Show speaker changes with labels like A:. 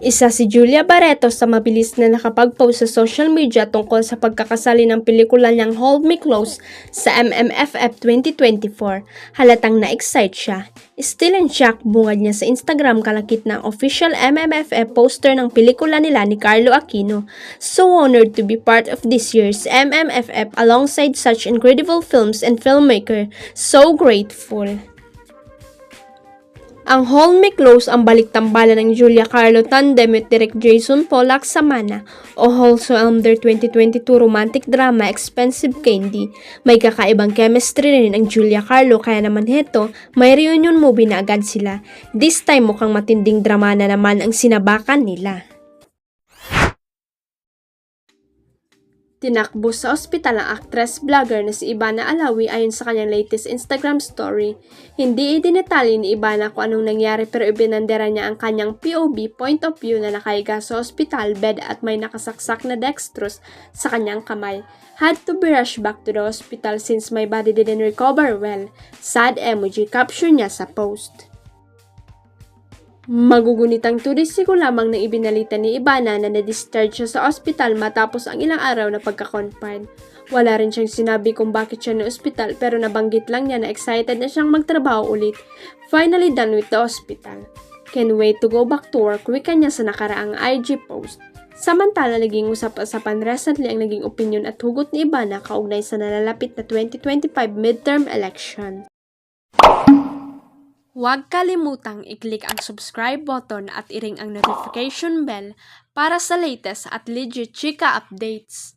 A: Isa si Julia Barreto sa mabilis na nakapag-post sa social media tungkol sa pagkakasali ng pelikula niyang Hold Me Close sa MMFF 2024. Halatang na-excite siya. Still in shock, bungad niya sa Instagram kalakip ng official MMFF poster ng pelikula nila ni Carlo Aquino. So honored to be part of this year's MMFF alongside such incredible films and filmmaker. So grateful. Ang Hold Me Close ang balik-tambalan ng Julia Carlo tandem with Direk Jason Pollack Samana o Also Elmder 2022 romantic drama Expensive Candy. May kakaibang chemistry rin ang Julia Carlo kaya naman heto, may reunion movie na agad sila. This time mukhang matinding drama na naman ang sinabakan nila. Tinakbo sa ospital ang actress-vlogger na si Ivana Alawi ayon sa kanyang latest Instagram story. Hindi idinetali ni Ivana kung anong nangyari pero ibinandera niya ang kanyang POV point of view na nakahiga sa ospital bed at may nakasaksak na dextrose sa kanyang kamay. Had to be rushed back to the hospital since my body didn't recover well. Sad emoji caption niya sa post. Magugunitang 2 days ago lamang nang ibinalita ni Ivana na na-discharge siya sa ospital matapos ang ilang araw na pagka-confine. Wala rin siyang sinabi kung bakit siya na ospital pero nabanggit lang niya na excited na siyang magtrabaho ulit. Finally done with the hospital. Can't wait to go back to work, wika niya sa nakaraang IG post. Samantala, naging usap-usapan recently ang naging opinion at hugot ni Ivana kaugnay sa nalalapit na 2025 midterm election. Huwag kalimutang i-click ang subscribe button at i-ring ang notification bell para sa latest at legit chika updates.